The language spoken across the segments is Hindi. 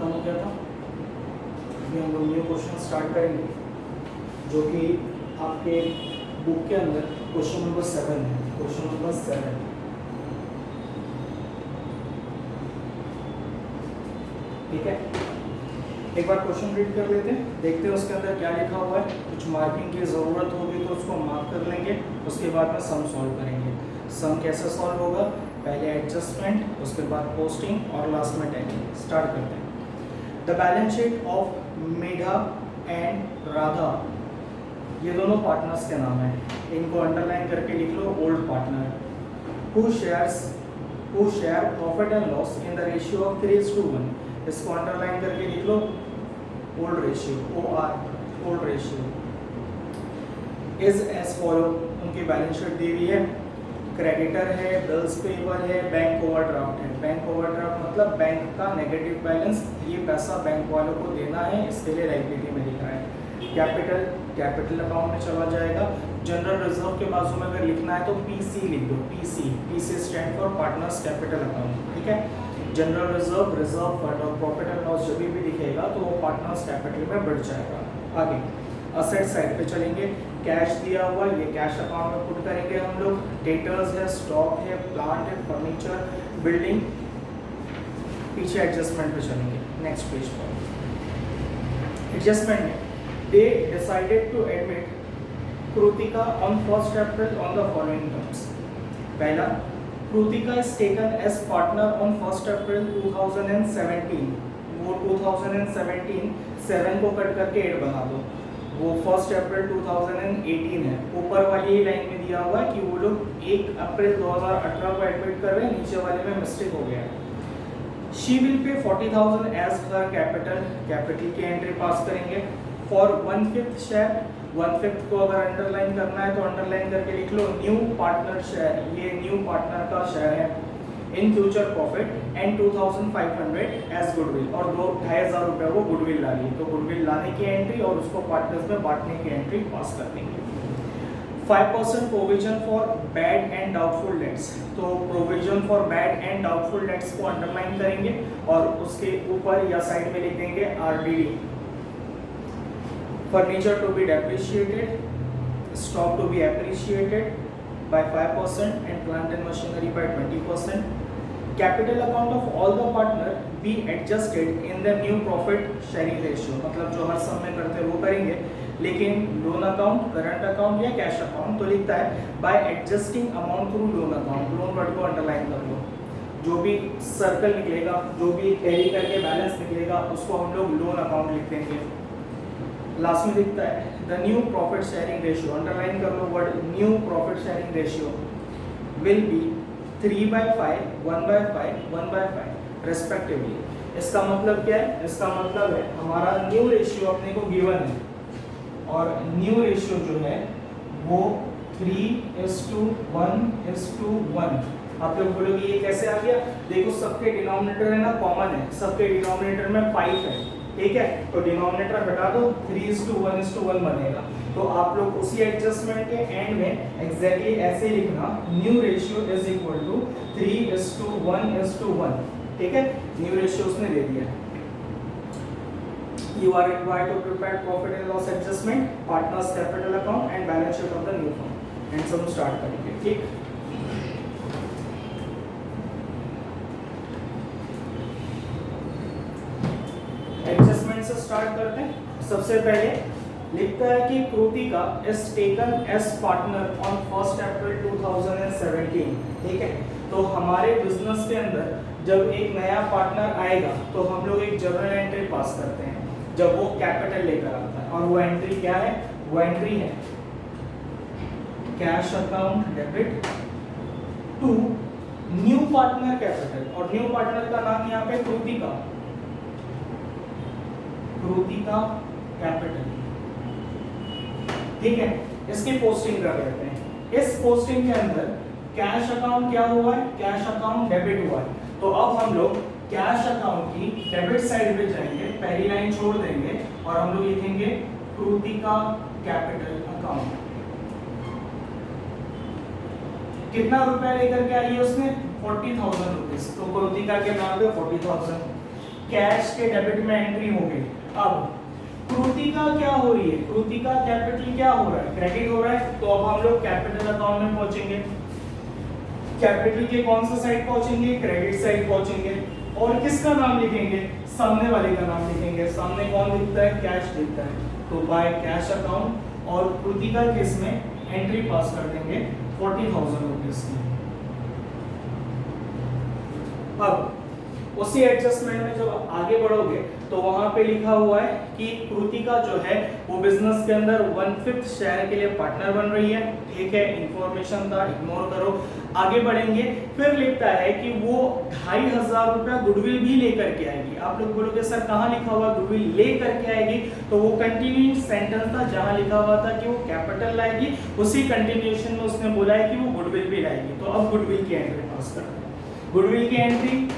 खत्म हो गया था। अभी हम लोग न्यू क्वेश्चन स्टार्ट करेंगे जो कि आपके बुक के अंदर क्वेश्चन नंबर 7 है। क्वेश्चन नंबर 7 ठीक है। एक बार क्वेश्चन रीड कर लेते हैं, देखते हैं उसके अंदर क्या लिखा हुआ है। कुछ मार्किंग की ज़रूरत होगी तो उसको मार्क कर लेंगे, उसके बाद में सम सॉल्व करेंगे। सम कैसे सॉल्व होगा, पहले एडजस्टमेंट, उसके बाद पोस्टिंग और लास्ट में टैलिंग। स्टार्ट करते हैं। The balance sheet of Medha and Radha, ये दोनों पार्टनर्स के नाम है, इनको अंडरलाइन करके लिख लो। Old partner who share profit and loss in the ratio of 3:1, इसको अंडरलाइन करके लिख लो। Old ratio, OR old ratio is as follow. उनकी बैलेंस शीट दी हुई है। क्रेडिटर है, बिल्स पेबल है, बैंक ओवरड्राफ्ट है। बैंक ओवरड्राफ्ट मतलब बैंक का नेगेटिव बैलेंस, ये पैसा बैंक वालों को देना है, इसके लिए लायबिलिटी में लिखा है। कैपिटल अकाउंट में चला जाएगा। जनरल रिजर्व के बाजू में अगर लिखना है तो PC लिख दो। PC stand for partners capital account, ठीक है। जनरल रिजर्व, रिजर्व फंड और प्रॉफिट एंड लॉस जब भी दिखेगा तो वो पार्टनर्स कैपिटल में बढ़ जाएगा। आगे असेट साइड पे चलेंगे। कैश दिया हुआ, ये कैश अकाउंट में पुट करेंगे हम लोग। डेटर्स है, स्टॉक है, प्लांट है, फर्नीचर, बिल्डिंग। पीछे एडजस्टमेंट पे चलेंगे, नेक्स्ट पेज पर। एडजस्टमेंट में they decided to admit Kritika on 1 April on the following terms. पहला, Kritika is taken as partner on 1 April 2017। वो 2017 7 को कट करके 8 बना दो, वो 1 अप्रैल 2018 है। ऊपर वाली ही लाइन में दिया हुआ है कि वो लोग 1 अप्रैल 2018 को एडमिट कर रहे हैं, नीचे वाले में मिस्टेक हो गया है। She will pay 40,000 as her capital की एंट्री पास करेंगे। फॉर 1/5 शेयर, 1/5 को अगर अंडरलाइन करना है तो अंडरलाइन करके लिख लो। न्यू पार्टनर शेयर, ये न्यू पार्टनर का शेयर है। In future profit and 2,500 as goodwill, और 2,500 रुपये वो गुडविल ला ली, तो गुडविल लाने की एंट्री और उसको पार्टनर्स में बांटने की एंट्री पास कर देंगे। 5% provision for bad and doubtful debts, तो provision for bad and doubtful debts को अंडरलाइन करेंगे और उसके ऊपर या साइड में लिख देंगे RDD। Furniture to be depreciated, stock to be appreciated by 5% and plant and machinery by 20%. Capital account of all the partner be adjusted in the new profit sharing ratio, मतलब जो हर सम में करते हैं वो करेंगे, लेकिन लोन अकाउंट, करंट अकाउंट या कैश अकाउंट तो लिखता है by adjusting amount through loan account। Loan word को अंडरलाइन कर लो। जो भी सर्कल निकलेगा, जो भी टैली करके बैलेंस निकलेगा, उसको हम लोग लोन अकाउंट लिख देंगे। लास्ट में दिखता है the new profit sharing ratio, underline कर लो word new profit sharing ratio will be 3/5, 1/5, 1/5 respectively. इसका मतलब क्या है, इसका मतलब है हमारा न्यू रेशियो अपने को गिवन है और न्यू रेशियो जो है वो 3:1:1। आप लोग बोलोगे ये कैसे आ गया, देखो सबके डिनोमिनेटर है ना कॉमन है, सबके डिनोमिनेटर में 5 है, ठीक है। तो डिनोमिनेटर हटा दो, 3:1:1 बनेगा। तो आप लोग उसी एडजस्टमेंट के एंड में एग्जैक्टली ऐसे लिखना, new ratio is equal to 3:1:1, ठीक है। न्यू रेशियो उसने दे दिया। You are required to prepare profit and loss adjustment, partners capital account and balance sheet of the new firm, and सब स्टार्ट करेंगे, ठीक। एडजस्टमेंट से स्टार्ट करते हैं। सबसे पहले लिखता है कि Kritika is taken as partner on 1 April 2017, ठीक है। तो हमारे बिजनेस के अंदर जब एक नया पार्टनर आएगा तो हम लोग एक जर्नल एंट्री पास करते हैं जब वो कैपिटल लेकर आता है, और वो एंट्री क्या है, वो एंट्री है cash account debit to new partner capital, और न्यू पार्टनर का नाम यहाँ पे कृतिका कैपिटल, ठीक है। इसकी पोस्टिंग कर लेते हैं। इस पोस्टिंग के अंदर कैश अकाउंट क्या हुआ है, कैश अकाउंट डेबिट हुआ है। तो अब हम लोग कैश अकाउंट की डेबिट साइड पे जाएंगे, पहली लाइन छोड़ देंगे और हम लोग लिखेंगे कृतिका कैपिटल अकाउंट। कितना रुपया लेकर के आई है उसने, 40,000 रुपीज, तो कृतिका के नाम पे 40,000। कैश के डेबिट में एंट्री हो गई। अब कृतिका क्या हो रही है, कृतिका कैपिटल क्या हो रहा है, क्रेडिट हो रहा है। तो अब हम लोग कैपिटल अकाउंट में पहुंचेंगे, कैपिटल के कौन सा साइड पहुंचेंगे, क्रेडिट साइड पहुंचेंगे, और किसका नाम लिखेंगे, सामने वाले का नाम लिखेंगे। सामने कौन दिखता है, कैश दिखता है, तो बाय कैश अकाउंट, और कृतिका के इसमें एंट्री पास कर देंगे 40,000 रुपीज की। अब उसी एडजस्टमेंट में जब आगे बढ़ोगे तो वहां पे लिखा हुआ है कि कृतिका जो है वो बिजनेस के अंदर 1/5 शेयर के लिए पार्टनर बन रही है। ठीक है, इंफॉर्मेशन था, इग्नोर करो, आगे बढ़ेंगे। फिर लिखता है कि वो 2,500 रुपया गुडविल भी लेकर के आएगी। आप लोग बोलोगे सर कहाँ लिखा हुआ गुडविल लेकर के आएगी, तो वो कंटिन्यूइंग सेंटेंस था जहां लिखा हुआ था कि वो कैपिटल लाएगी, उसी कंटिन्यूएशन में उसने बोला है कि वो गुडविल भी लाएगी। तो अब गुडविल की एंट्री पास करते हैं। गुडविल की entry,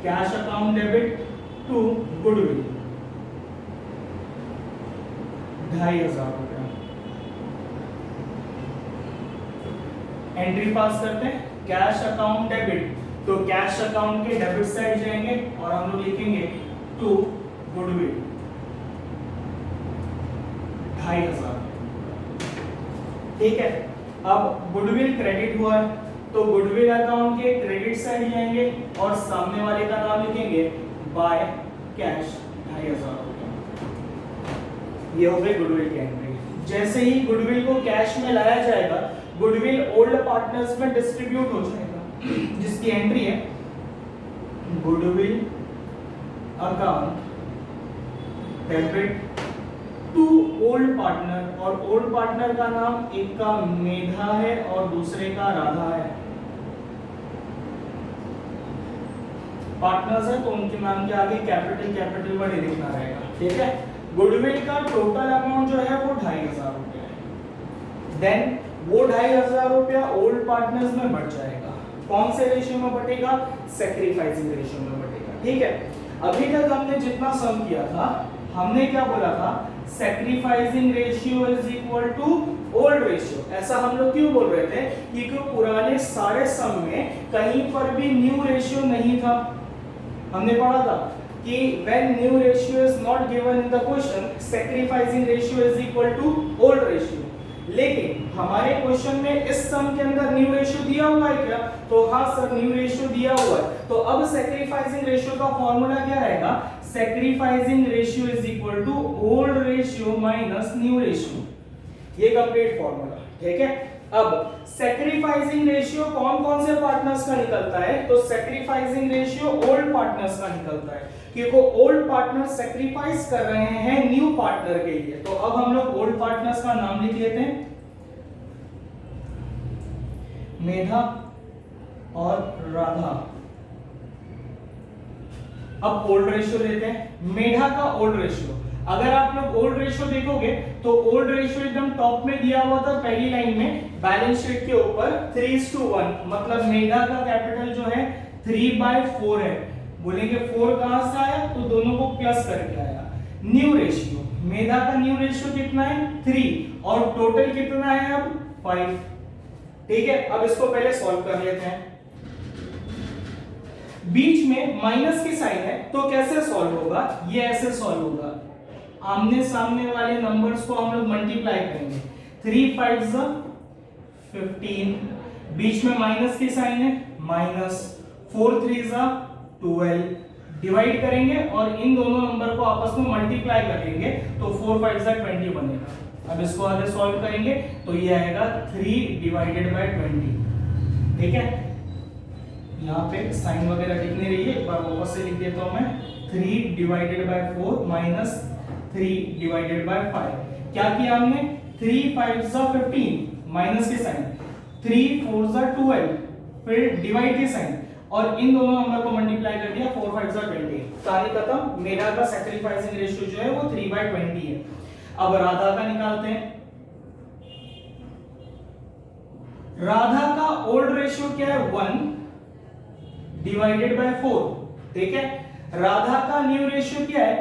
cash account debit to goodwill 2,500 रुपया, एंट्री पास करते हैं। कैश अकाउंट डेबिट, तो कैश अकाउंट के डेबिट साइड जाएंगे और हम लोग लिखेंगे टू गुडविल 2,500। ठीक है, अब गुडविल क्रेडिट हुआ है तो गुडविल अकाउंट के क्रेडिट साइड जाएंगे और सामने वाले का नाम लिखेंगे बाय कैश 2,500 रुपया। ये हो गई गुडविल की एंट्री। जैसे ही गुडविल को कैश में लाया जाएगा, गुडविल ओल्ड पार्टनर्स में डिस्ट्रीब्यूट हो जाएगा, जिसकी एंट्री है goodwill account debit to old partner, और ओल्ड पार्टनर का नाम एक का मेधा है और दूसरे का राधा है। पार्टनर्स है तो उनके नाम के आगे कैपिटल में नहीं लिखना रहेगा। ठीक है, गुडविल का टोटल अमाउंट जो है वो 2,500 रुपया है। देन वो 2,500 रुपया ओल्ड पार्टनर्स में बढ़ जाएगा। कौन से रेशियो में बढ़ेगा, सैक्रिफाइसिंग रेशियो में बढ़ेगा। ठीक है, अभी तक हमने जितना सम किया था, हमने क्या बोला था, sacrificing ratio is equal to old ratio. ऐसा हम लोग क्यों बोल रहे थे, क्योंकि पुराने सारे सम में कहीं पर भी न्यू रेशियो नहीं था। हमने पढ़ा था कि when new ratio is not given in the question, sacrificing ratio is equal to old ratio। लेकिन हमारे क्वेश्चन में इस सम के अंदर न्यू रेशियो दिया हुआ है क्या, तो हाँ सर न्यू रेशियो दिया हुआ है। तो अब सैक्रिफाइसिंग रेशियो का फॉर्मूला क्या रहेगा, sacrificing ratio is equal to old ratio minus new ratio. ये कंप्लीट फॉर्मूला। ठीक है, अब सैक्रिफाइसिंग रेशियो कौन कौन से पार्टनर्स का निकलता है, तो सैक्रिफाइसिंग रेशियो ओल्ड पार्टनर्स का निकलता है, क्योंकि ओल्ड पार्टनर सैक्रिफाइस कर रहे हैं न्यू पार्टनर के लिए। तो अब हम लोग ओल्ड पार्टनर्स का नाम लिख लेते हैं, मेधा और राधा। अब ओल्ड रेशियो लेते हैं, मेधा का ओल्ड रेशियो। अगर आप लोग ओल्ड रेशियो देखोगे तो ओल्ड रेशियो एकदम टॉप में दिया हुआ था पहली लाइन में बैलेंस शीट के ऊपर 3:1, मतलब मेधा का कैपिटल जो है 3/4 है। बोलेंगे 4 कहां से आया, तो दोनों को प्लस करके आया। न्यू रेशियो, मेधा का न्यू रेशियो कितना है 3, और टोटल कितना है अब 5। ठीक है, अब इसको पहले सॉल्व कर लेते हैं। बीच में माइनस की साइन है तो कैसे सॉल्व होगा, ये ऐसे सॉल्व होगा, आमने सामने वाले नंबर्स को हम लोग मल्टीप्लाई करेंगे। 3 5 15, बीच में माइनस की साइन है माइनस, 4 3 12, डिवाइड करेंगे और इन दोनों नंबर को आपस में मल्टीप्लाई करेंगे तो 4 5 20 बनेगा। अब इसको आगे सॉल्व करेंगे तो ये आएगा 3/20। ठीक है, यहाँ पे साइन वगैरह लिख नहीं रही है, एक बार वापस से लिख देता हूं मैं, 3/4 माइनस 3/5। क्या किया हमने, 3 5 15 माइनस के साइन, 3 4 12, फिर डिवाइड के साइन और इन दोनों नंबर को मल्टीप्लाई कर दिया, 4 5 20। कहानी खत्म। मेरा का सैक्रिफाइसिंग रेशियो जो है वो 3/20 है। अब राधा का निकालते हैं। राधा का ओल्ड रेशियो क्या है 1/4। ठीक है, राधा का न्यू रेशियो क्या है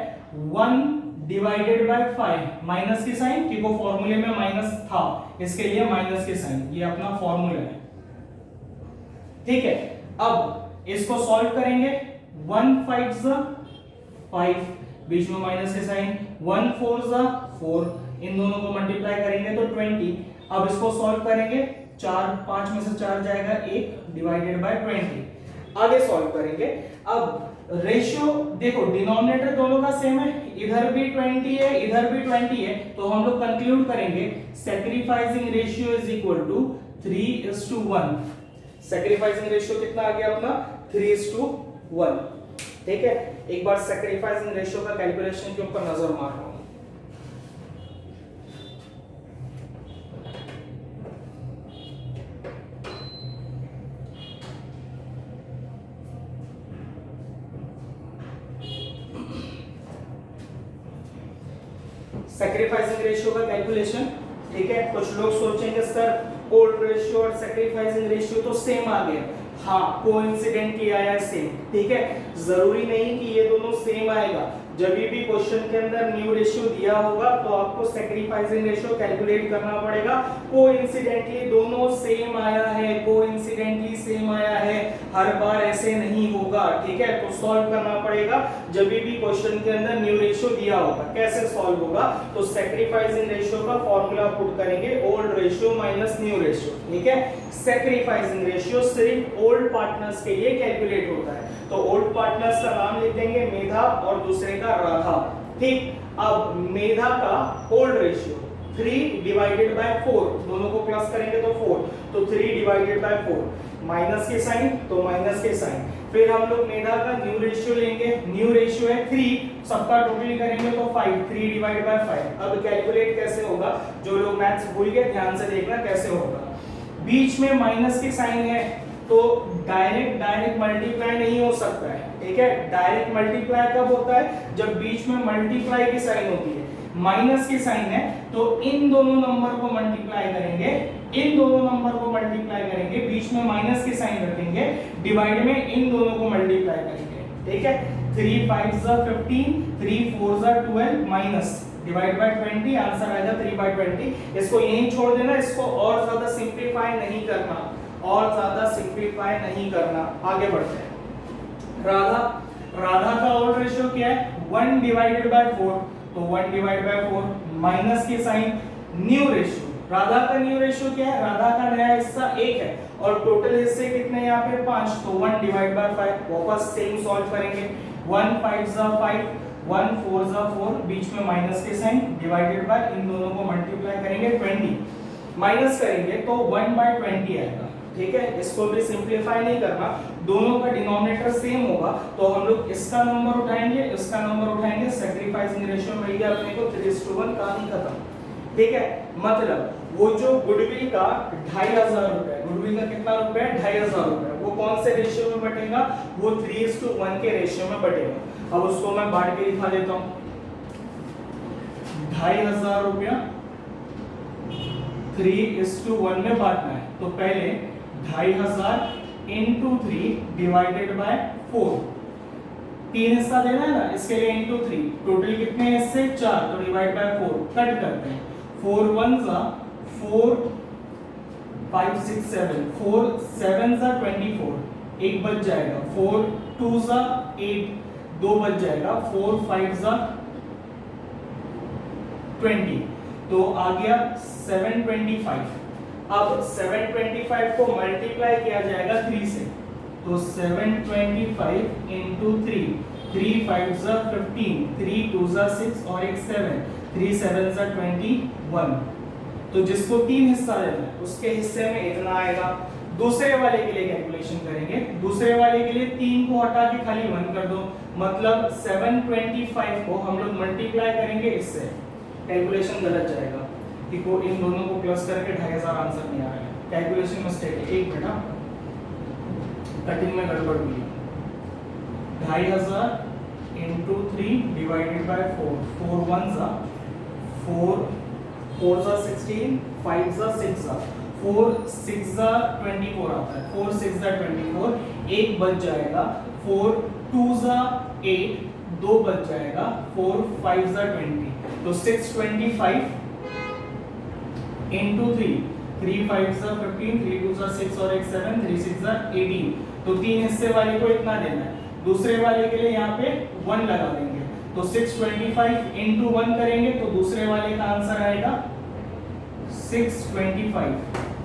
1/5, माइनस की साइन, क्योंकि फॉर्मूले में माइनस था इसके लिए माइनस की साइन, ये अपना फॉर्मूला है। ठीक है, अब इसको सॉल्व करेंगे, 1 5 5, बीच में माइनस के साइन, 1 4 जा 4, इन दोनों को मल्टीप्लाई करेंगे तो 20। अब इसको सॉल्व करेंगे, 4 5 में से 4 जाएगा 1 डिवाइडेड बाय 20। आगे सॉल्व करेंगे। अब रेशियो देखो डिनोमिनेटर दोनों का सेम है, इधर भी 20 है इधर भी 20 है, तो हम लोग कंक्लूड करेंगे sacrificing ratio is equal to 3:1। Sacrificing ratio कितना आ गया अपना 3:1। ठीक है, एक बार सैक्रिफाइसिंग रेशियो का कैलकुलेशन के ऊपर नजर मार लो। सैक्रिफाइसिंग रेशियो का कैलकुलेशन, ठीक है। कुछ लोग सोचेंगे सर ओल्ड रेशियो और सैक्रिफाइसिंग रेशियो तो सेम आ गया। हाँ, कोइंसिडेंटली आया सेम, ठीक है। जरूरी नहीं कि ये दोनों सेम आएगा। जब भी क्वेश्चन के अंदर न्यू रेशियो दिया होगा तो आपको सैक्रिफाइसिंग रेशियो कैलकुलेट करना पड़ेगा। कोइंसिडेंटली दोनों सेम आया है, कोइंसिडेंटली सेम आया है, हर बार ऐसे नहीं होगा, ठीक है। तो सॉल्व करना पड़ेगा जब भी क्वेश्चन के अंदर न्यू रेशियो दिया होगा। कैसे सॉल्व होगा, तो सैक्रिफाइसिंग रेशियो का फॉर्मूला पुट करेंगे, old ratio minus new ratio, ठीक है। सैक्रिफाइसिंग रेशियो सिर्फ ओल्ड पार्टनर्स के लिए कैलकुलेट होता है, तो ओल्ड पार्टनर्स का नाम लिख देंगे मेधा और दूसरे का राधा, ठीक। अब मेधा का ओल्ड रेशियो 3 डिवाइडेड बाय 4, दोनों को प्लस करेंगे तो 4, तो 3 डिवाइडेड बाय 4, माइनस के साइन तो माइनस के साइन। फिर हम लोग मेधा का न्यू रेशियो लेंगे, न्यू रेशियो है 3, सबका टोटल करेंगे तो 5, 3 डिवाइड बाय 5। अब कैलकुलेट कैसे होगा, जो लोग मैथ्स भूल गए ध्यान से देखना कैसे होगा। बीच में माइनस के साइन है तो डायरेक्ट मल्टीप्लाई नहीं हो सकता है, ठीक है। डायरेक्ट मल्टीप्लाई कब होता है, जब बीच में मल्टीप्लाई की साइन होती है। माइनस की साइन है तो इन दोनों नंबर को मल्टीप्लाई करेंगे, इन दोनों नंबर को मल्टीप्लाई करेंगे, बीच में माइनस की साइन रखेंगे, डिवाइड में इन दोनों को मल्टीप्लाई करेंगे, ठीक है। 3 5 15, 3 4 12, माइनस डिवाइड बाय 20, आंसर आएगा 3/20। इसको यहीं छोड़ देना, इसको और ज्यादा सिंपलीफाई नहीं करना, और ज्यादा सिंपलीफाई नहीं करना। आगे बढ़ते हैं। राधा का ओल्ड रेशियो क्या है, 1 डिवाइडेड बाय 4, तो 1 डिवाइड बाय 4, माइनस के साइन। न्यू रेशियो, राधा का न्यू रेशियो क्या है, राधा का नया हिस्सा 1 है और टोटल हिस्से कितने यहाँ पे 5, तो 1 डिवाइड बाय 5। वापस सेम सॉल्व करेंगे, 1 5 5, 1 4 4, बीच में माइनस के साइन, डिवाइडेड बाय इन दोनों को मल्टीप्लाई करेंगे 20, माइनस करेंगे तो 1/20 आएगा, ठीक है। इसको भी सिंपलीफाई नहीं करना, दोनों का डिनोमिनेटर सेम होगा तो हम लोग इसका नंबर उठाएंगे, इसका नंबर उठाएंगे, सैक्रिफाइसिंग रेशियो मिल गया अपने को 3:1, कहानी खत्म, ठीक है। मतलब वो जो गुडविल का 2500 रुपए, गुडविल का कितना रुपए, 2500 रुपए, वो कौन से रेशियो में बटेगा, वो 3:1 के रेशियो में बटेगा। अब उसको मैं बांट के दिखा देता हूं। 2500 रुपया 3:1 में बांटना है, तो पहले 2500 इंटू 3 डिवाइडेड बाय 4, 3 हिस्सा देना है ना, इसके लिए इंटू 3, टोटल कितने हिस्से 4, तो डिवाइड बाय 4, कट करते हैं। 4 1 4 5 6 7, 4 7 24, एक बच जाएगा, 4 2 8, 2 बच जाएगा, 4 5 20, तो आ गया 725। अब 725 को मल्टीप्लाई किया जाएगा 3 से, तो 725 इंटू 3, 3 5 15, 3 2 6 और एक 7, 3 7 21। तो जिसको 3 हिस्सा देना है उसके हिस्से में इतना आएगा। दूसरे वाले के लिए कैलकुलेशन करेंगे, दूसरे वाले के लिए 3 को हटा के खाली 1 कर दो, मतलब 725 को हम लोग मल्टीप्लाई करेंगे इससे, कैलकुलेशन गलत जाएगा कि को इन दोनों को प्लस करके 2500 आंसर नहीं आ रहा है, कैलकुलेशन मिस्टेक है। एक मिनट, कटिंग में गड़बड़ हुई। 2500 इंटू 3 डिवाइडेड बाय 4, 4 1 4, 4 16, 5 6, 4 6 24 आता है, 4 6 24, एक बच जाएगा, 4 2 8, 2 बच जाएगा, 4 5 20, तो 625 इंटू 3, 3 5 15, 3 2 6 और एक 7, 3 6 18, तो 3 हिस्से वाले को इतना देना है। दूसरे वाले के लिए यहाँ पे 1 लगा देंगे, तो 625 इंटू 1 करेंगे तो दूसरे वाले का आंसर आएगा 625।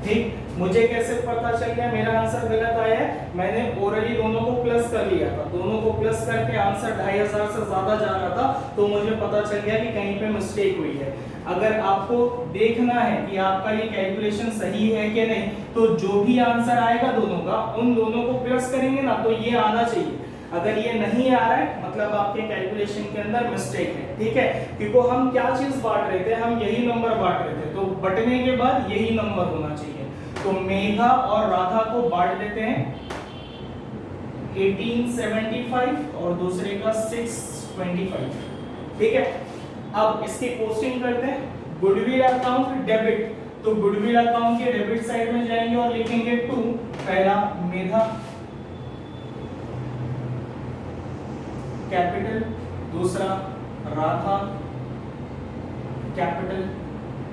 ठीक, मुझे कैसे पता चल गया मेरा आंसर गलत आया है? मैंने ओरली दोनों को प्लस कर लिया था, दोनों को प्लस करके आंसर 2500 से ज्यादा जा रहा था, तो मुझे पता चल गया कि कहीं पे मिस्टेक हुई है। अगर आपको देखना है कि आपका ये कैलकुलेशन सही है कि नहीं, तो जो भी आंसर आएगा दोनों का, उन दोनों को प्लस करेंगे ना, तो ये आना चाहिए। अगर ये नहीं आ रहा है मतलब आपके कैलकुलेशन के अंदर मिस्टेक है। ठीक है, क्योंकि हम क्या चीज बांट रहे थे, हम यही नंबर बांट रहे थे, तो बटने के बाद यही नंबर होना चाहिए। तो मेघा और राधा को बांट देते हैं 1875 और दूसरे का 625। ठीक है, अब इसकी पोस्टिंग करते हैं। गुडविल अकाउंट डेबिट, तो गुडविल अकाउंट के डेबिट साइड में जाएंगे और लिखेंगे 2, पहला मेधा कैपिटल, दूसरा राधा कैपिटल,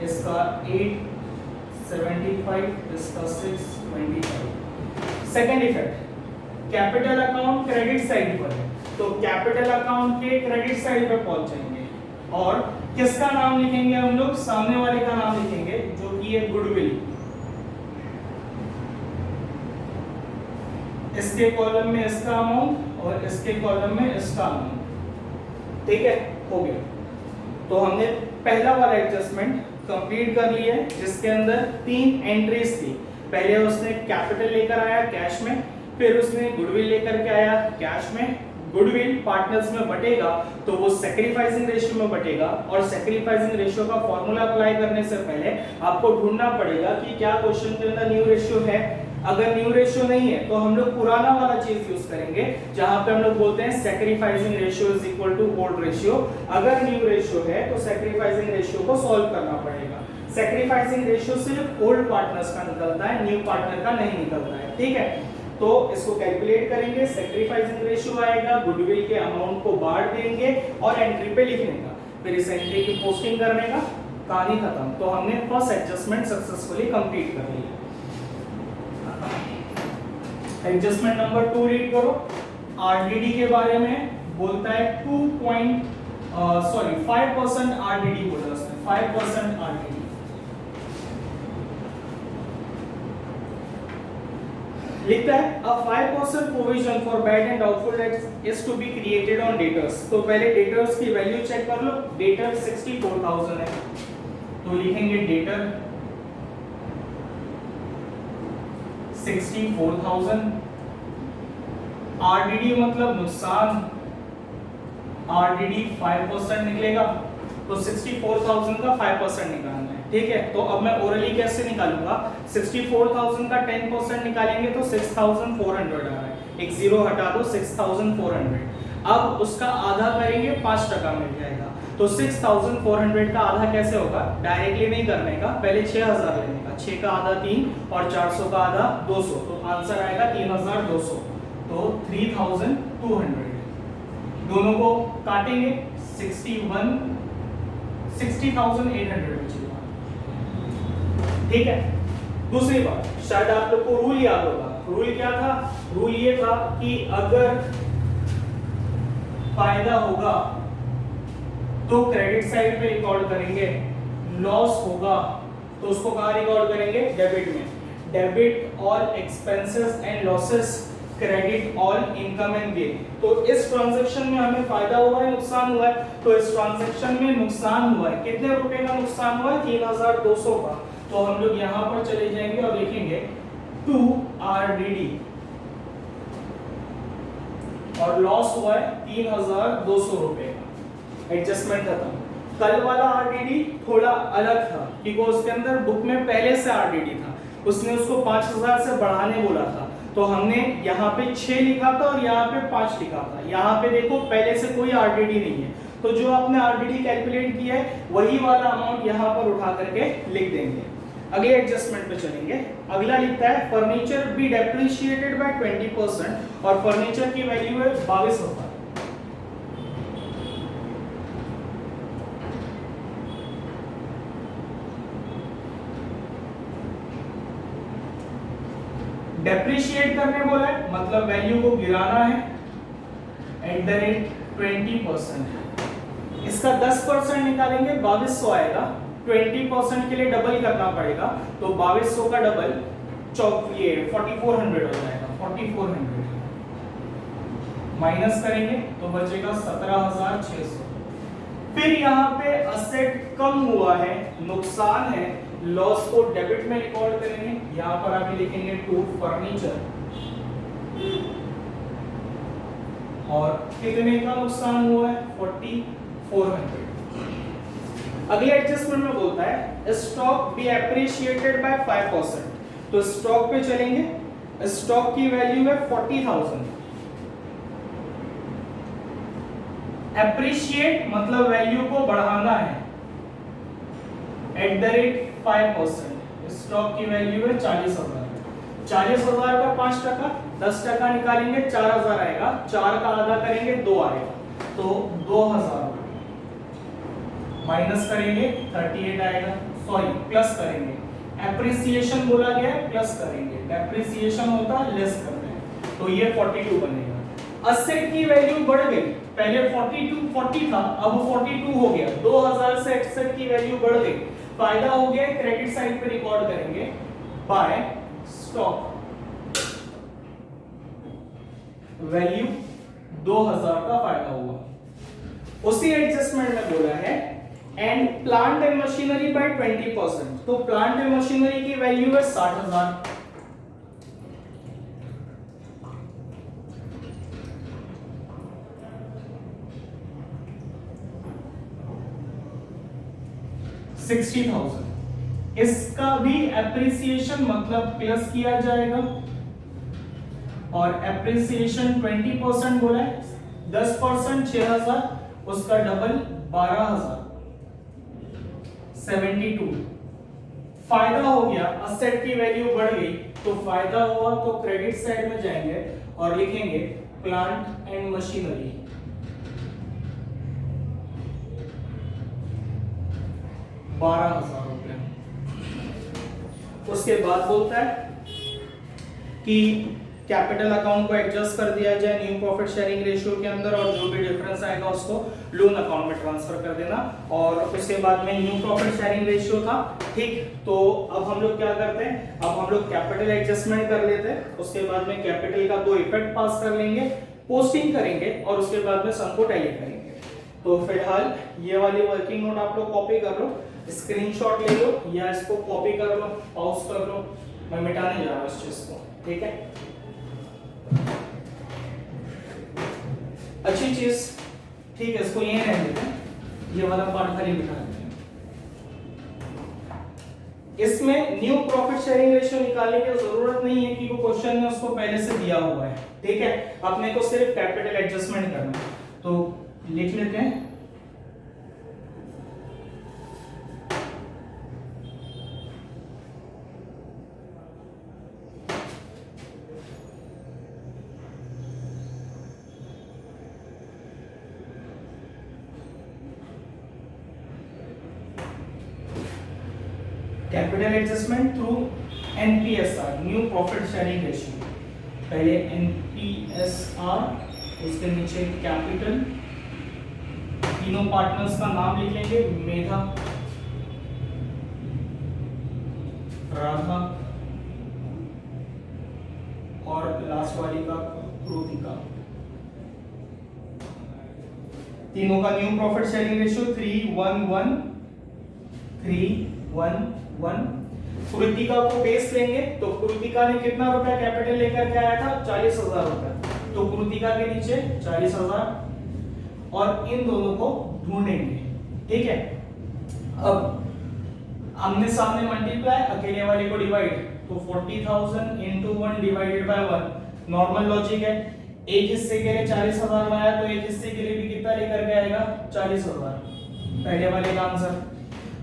इसका 875, इसका 625। Second effect, capital account credit side पर है, तो कैपिटल अकाउंट के क्रेडिट साइड पर पहुंच जाएंगे और किसका नाम लिखेंगे हम लोग? सामने वाले का नाम लिखेंगे जो कि है गुडविल। इसके कॉलम में इसका अमाउंट और इसके कॉलम में इसका अमाउंट। ठीक है, हो गया। तो हमने पहला वाला एडजस्टमेंट कंप्लीट कर लिया है, जिसके अंदर 3 एंट्रीज थी। पहले उसने कैपिटल लेकर आया कैश में, फिर उसने गुडविल लेकर के आया कैश में। गुडविल पार्टनर्स में बटेगा तो वो सैक्रिफाइसिंग रेशियो में बटेगा, और सैक्रिफाइसिंग रेशियो का फॉर्मूला अप्लाई करने से पहले आपको ढूंढना पड़ेगा कि क्या क्वेश्चन के अंदर न्यू रेशियो है। अगर न्यू रेशियो नहीं है तो हम लोग पुराना वाला चीज यूज करेंगे, जहां पे हम लोग बोलते हैं sacrificing ratio is equal to old ratio. अगर न्यू रेशियो है तो सैक्रिफाइसिंग रेशियो को सॉल्व करना पड़ेगा। सैक्रिफाइसिंग रेशियो सिर्फ ओल्ड पार्टनर्स का निकलता है, न्यू पार्टनर का नहीं निकलता है। ठीक है, तो इसको कैलकुलेट करेंगे। सैक्रिफाइसिंग रेशियो आएगा, गुडविल के अमाउंट को बांट देंगे और एंट्री पे लिखने का, फिर इस एंट्री की पोस्टिंग करने का, कहानी खत्म। तो हमने फर्स्ट एडजस्टमेंट सक्सेसफुली कंप्लीट कर लिया। एडजस्टमेंट नंबर 2 रीड करो। आरडीडी के बारे में बोलता है 5% आरडीडी बोला उसने, 5% आरडीडी। लिखता है a 5% provision for bad and doubtful debts is to be created on debtors। तो पहले debtors की वैल्यू चेक कर लो। डेटर 64,000 है, तो लिखेंगे डेटर 64,000। आरडीडी मतलब नुकसान, आरडीडी 5% निकलेगा, तो 64,000 का 5% निकालना है। ठीक है, तो अब मैं ओरली कैसे निकालूंगा? 64,000 का 10% निकालेंगे तो 6,400 आ रहा है, एक जीरो हटा दो, 6,400। अब उसका आधा करेंगे 5% मिल जाएगा। तो 6,400 का आधा कैसे होगा? डायरेक्टली नहीं करने का, पहले 6,000 लेने का, 6 का आधा 3 और 400 का आधा 200, तो आंसर आएगा 3,200, तो 3,200। दोनों को काटेंगे, 60,800 बचेगा। ठीक है, दूसरी बात, शायद आप लोग को रूल याद होगा। रूल क्या था? रूल ये था कि अगर फायदा होगा तो क्रेडिट साइड पे रिकॉर्ड करेंगे, लॉस होगा तो उसको कहां रिकॉर्ड करेंगे? डेबिट में। Debit all expenses and losses, credit all income and gain. तो इस ट्रांजैक्शन में हमें फायदा हुआ है, नुकसान हुआ है? तो इस ट्रांजैक्शन में नुकसान हुआ है। कितने रुपए का नुकसान हुआ है? 3,200 का। तो हम लोग यहां पर चले जाएंगे और लिखेंगे 2 RDD, और लॉस हुआ है 3,200 रुपए का। एडजस्टमेंट खत्म। कल वाला आरडीडी थोड़ा अलग था क्योंकि उसके अंदर बुक में पहले से आरडीडी था, उसने उसको 5,000 से बढ़ाने बोला था, तो हमने यहाँ पे 6 लिखा था और यहाँ पे 5 लिखा था। यहाँ पे देखो पहले से कोई आरडीडी नहीं है, तो जो आपने आरडीडी कैलकुलेट किया है वही वाला अमाउंट यहाँ पर उठा करके लिख देंगे। अगले एडजस्टमेंट पे चलेंगे। अगला लिखता है फर्नीचर बी डेप्रिशिएटेड बाय 20%, और फर्नीचर की वैल्यू है 22,000। डेप्रिशिएट करने बोला है, मतलब वैल्यू को गिराना है एट द रेट 20%। इसका 10% निकालेंगे 2200 आएगा, 20% के लिए डबल करना पड़ेगा, तो 2200 का डबल ये 4400 हो जाएगा, 4400 माइनस करेंगे तो बचेगा 17600। फिर यहाँ पे असेट कम हुआ है, नुकसान है, लॉस को डेबिट में रिकॉर्ड करेंगे, यहाँ पर आप लिखेंगे टू फर्नीचर, और कितने का नुकसान हुआ है 4400। अगले एडजस्टमेंट में बोलता है स्टॉक बी एप्रिशिएटेड बाय 5%, तो स्टॉक पे चलेंगे, स्टॉक की वैल्यू है 40,000, एप्रिशिएट मतलब वैल्यू को बढ़ाना है, @5%, स्टॉक की वैल्यू है 40,000, 40,000 का 5%, 10% निकालेंगे 4,000 आएगा, 4 का आधा करेंगे 2 आएगा, तो 2,000 माइनस करेंगे 38 आएगा, सॉरी प्लस करेंगे, एप्रिसिएशन बोला गया है प्लस करेंगे, डेप्रिसिएशन होता है लेस करते हैं, तो ये 42 बनेगा। असेट की वैल्यू बढ़ गई, पहले 40 था, अब 42 हो गया, 2000 से एसेट की वैल्यू बढ़ गई, फायदा हो गया, क्रेडिट साइड पे रिकॉर्ड करेंगे बाय स्टॉक, वैल्यू 2000 का फायदा हुआ। उसी एडजस्टमेंट में बोला है and plant and machinery by 20%, तो प्लांट एंड मशीनरी की वैल्यू है 60,000, इसका भी एप्रिसिएशन मतलब प्लस किया जाएगा, और एप्रिसिएशन 20% बोला है, 10% 6,000, उसका डबल 12,000, 72। फायदा हो गया, असेट की वैल्यू बढ़ गई, तो फायदा हुआ, तो क्रेडिट साइड में जाएंगे और लिखेंगे प्लांट एंड मशीनरी, 12,000 रुपए। उसके बाद बोलता है कि कैपिटल अकाउंट को एडजस्ट कर दिया जाए न्यू प्रॉफिट शेयरिंग रेशियो के अंदर, और जो भी डिफरेंस आएगा उसको लोन अकाउंट में ट्रांसफर कर देना, और उसके बाद में न्यू प्रॉफिट शेयरिंग रेशियो था, ठीक। तो अब हम लोग क्या करते हैं, अब हम लोग कैपिटल एडजस्टमेंट कर लेते हैं, उसके बाद में कैपिटल का 2 इफेक्ट पास कर लेंगे, पोस्टिंग करेंगे, और उसके बाद में सम को टैली करेंगे। तो फिलहाल ये वाली वर्किंग नोट आप लोग कॉपी कर लो, स्क्रीनशॉट ले लो, या इसको कॉपी कर लो, पॉज कर लो, मैं मिटाने जा रहा हूं इस चीज को, ठीक है। अच्छी चीज, ठीक है, इसको यहीं रहने देते हैं, ये वाला पार्ट खाली मिटा देते हैं। इसमें न्यू प्रॉफिट शेयरिंग रेशियो निकालने की जरूरत नहीं है, कि वो क्वेश्चन में उसको पहले से दिया हुआ है, ठीक है। अपने को सिर्फ कैपिटल एडजस्टमेंट करना है, तो लिख लेते हैं capital adjustment through एनपीएसआर, new profit sharing ratio, पहले एनपीएसआर, उसके नीचे कैपिटल, तीनों पार्टनर्स का नाम लिख लेंगे, मेधा, राधा, और लास्ट वाली का कृतिका, तीनों का new profit sharing ratio 3:1:1, 3:1:1। Kritika को बेस लेंगे, तो कृतिका ने कितना रुपया कैपिटल लेकर के आया था, 40,000 रुपया, तो कृतिका के नीचे 40,000, और इन दोनों को ढूंढेंगे, ठीक है। अब आमने सामने मल्टीप्लाई, अकेले वाले को डिवाइड, तो 40,000 into 1 divided by 1, normal logic है, एक हिस्से के लिए 40,000 लाया, तो एक हिस्से के लिए भी कितना लेकर के आएगा, 40,000, पहले वाले का आंसर।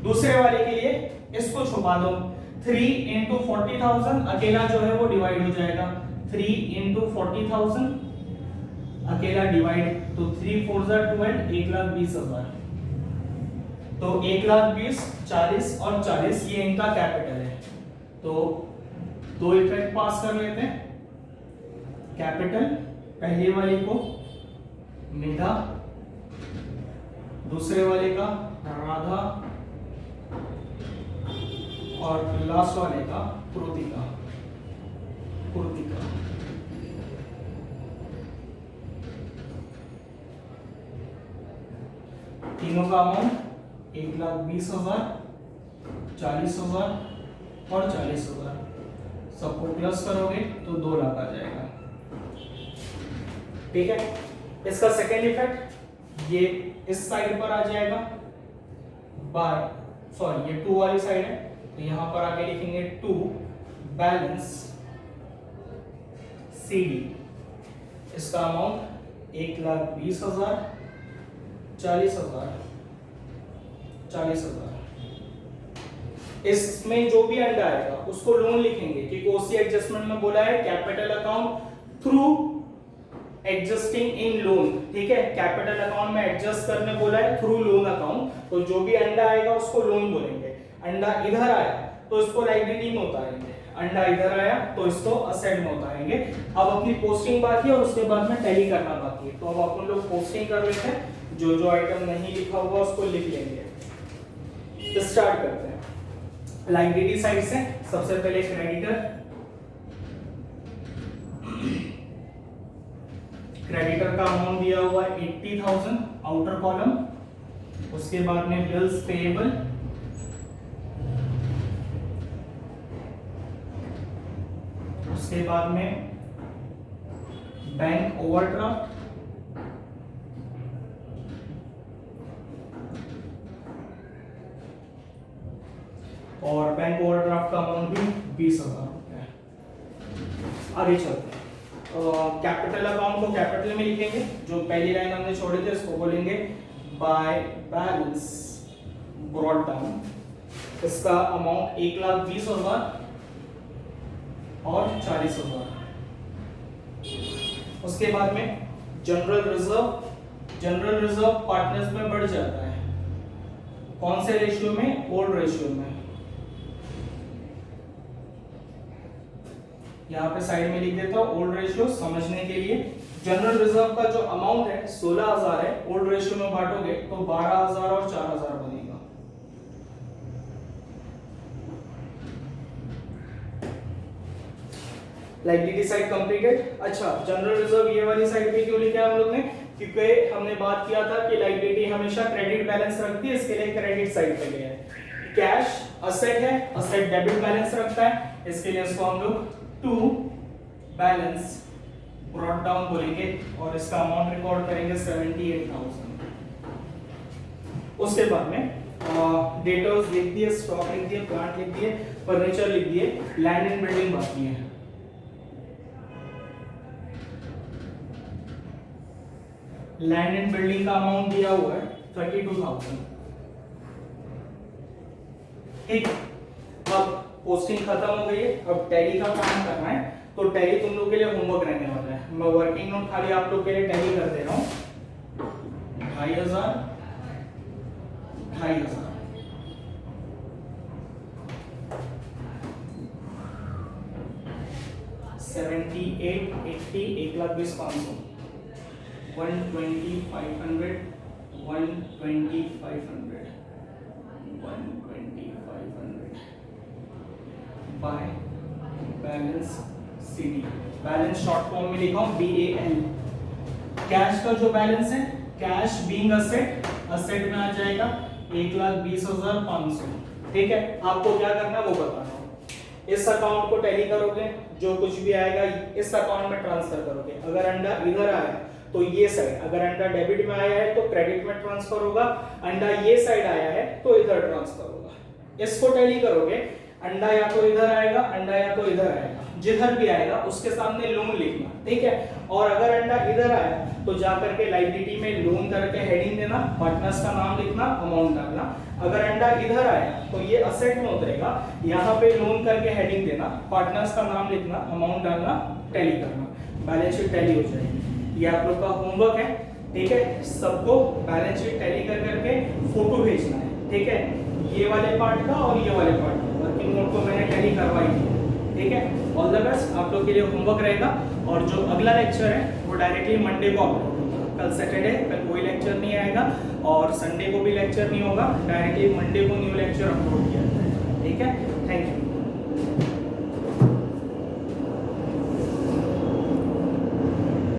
दूसरे वाले के लिए इसको छुपा दो, 3 into 40,000, अकेला जो है वो डिवाइड हो जाएगा, 3 into 40,000 अकेला डिवाइड, तो 3 4 12, 1,20,000, तो 1,20,000, 40 और 40, ये इनका कैपिटल है। तो दो इफेक्ट पास कर लेते हैं, कैपिटल पहली वाली को मेधा, दूसरे वाले का राधा और लास्ट वाले का कृतिका। तीनों का अमाउंट 1,20,000, 40,000 और 40,000। सबको प्लस करोगे तो 2 लाख आ जाएगा। ठीक है, इसका सेकेंड इफेक्ट ये इस साइड पर आ जाएगा बाय, सॉरी ये 2 वाली साइड है, तो यहां पर आके लिखेंगे 2 बैलेंस CD। इसका अमाउंट 1,20,000, 40,000, 40,000। इसमें जो भी अंडा आएगा उसको लोन लिखेंगे, क्योंकि ओसी एडजस्टमेंट में बोला है कैपिटल अकाउंट थ्रू एडजस्टिंग इन लोन। ठीक है, कैपिटल अकाउंट में एडजस्ट करने बोला है थ्रू लोन अकाउंट, तो जो भी अंडा आएगा उसको लोन बोलेंगे। अंडा इधर आया तो इसको लायबिलिटी में उतारेंगे, अंडा इधर आया तो इसको असेट में उतारेंगे। अब अपनी पोस्टिंग बाकी है और उसके बाद में टैली करना बाकी है, तो अब अपन लोग पोस्टिंग कर लेते हैं। जो जो आइटम नहीं लिखा हुआ उसको लिख लेंगे। तो स्टार्ट करते हैं लायबिलिटी साइड से। सबसे पहले क्रेडिटर, क्रेडिटर का अमाउंट दिया हुआ है 80,000 आउटर कॉलम। उसके बाद में बिल्स पेएबल, उसके बाद में बैंक ओवरड्राफ्ट, और बैंक ओवरड्राफ्ट का अमाउंट भी 20,000 रुपया है। आगे चलते हैं। कैपिटल अकाउंट को कैपिटल में लिखेंगे, जो पहली लाइन हमने छोड़े थे उसको बोलेंगे बाय बैलेंस ब्रॉट डाउन। इसका अमाउंट 1,20,000 और 40,000। उसके बाद में general reserve, general reserve partners में बढ़ जाता है। कौन से रेशियो में? ओल्ड रेशियो में। यहाँ पे साइड में लिख देता हूं ओल्ड रेशियो समझने के लिए। जनरल रिजर्व का जो अमाउंट है 16,000 है, ओल्ड रेशियो में बांटोगे तो 12,000 और 4,000 बनेगा। Liability side completed. अच्छा, जनरल रिजर्व ये वाली साइड पे क्यों लिखा है हम लोग ने? क्योंकि हमने बात किया था कि लायबिलिटी हमेशा क्रेडिट बैलेंस रखती है, इसके लिए क्रेडिट साइड पे गया है। कैश असेट है, असेट डेबिट बैलेंस रखता है, इसके लिए इसको हम लोग टू बैलेंस ब्रॉट डाउन बोलेंगे और इसका अमाउंट रिकॉर्ड करेंगे 78,000। उसके बाद में डेटर्स लिख दिए, स्टॉक लिख दिए, प्लांट लिख दिए, फर्नीचर लिख दिए, लैंड एंड बिल्डिंग बाकी है। लैंड एंड बिल्डिंग का अमाउंट दिया हुआ है 32,000। ठीक, अब पोस्टिंग खत्म हो गई है, अब टैली का काम करना है। तो टैली तुम लोग के लिए होमवर्क रहने वाला है। मैं वर्किंग नोट खाली आप लोग के लिए टैली कर दे रहा हूं। 2,500, 2,500, 78, 80, 1,20,500, 120,500, 120,500, 120,500 by balance CD। Balance short form में लिखा हूं BAL। कैश का जो बैलेंस है, कैश बीइंग असेट, असेट में आ जाएगा 1,20,500। ठीक है, आपको क्या करना है वो बताना हूं। इस अकाउंट को टैली करोगे, जो कुछ भी आएगा इस अकाउंट में ट्रांसफर करोगे। अगर अंडा इधर आया तो ये साइड, अगर अंडा डेबिट में आया है तो क्रेडिट में ट्रांसफर होगा, अंडा ये साइड आया है तो इधर ट्रांसफर होगा। इसको टैली करोगे, अंडा या तो इधर आएगा, अंडा या तो इधर आएगा, जिधर भी आएगा उसके सामने लोन लिखना। ठीक है, और अगर अंडा इधर आया तो जाकर के लायबिलिटी में लोन करके हेडिंग देना, पार्टनर्स का नाम लिखना, अमाउंट डालना। अगर अंडा इधर आया तो ये असेट में उतरेगा, यहाँ पे लोन करके हेडिंग देना, पार्टनर्स का नाम लिखना, अमाउंट डालना, टैली करना, बैलेंस शीट टैली हो जाएगी। ये आप लोग का होमवर्क है। ठीक है, सबको बैलेंस शीट टैली कर करके फोटो भेजना है। ठीक है, ये वाले पार्ट का और ये वाले पार्ट का वर्किंग नोट को मैंने टैली करवाई थी। ठीक है, ऑल द बेस्ट। आप लोग के लिए होमवर्क रहेगा और जो अगला लेक्चर है वो डायरेक्टली मंडे को अपलोड होगा। कल सैटरडे, कल कोई लेक्चर लेक्चर नहीं आएगा और संडे को भी लेक्चर नहीं होगा, डायरेक्टली मंडे को न्यू लेक्चर अपलोड किया जाएगा। ठीक है,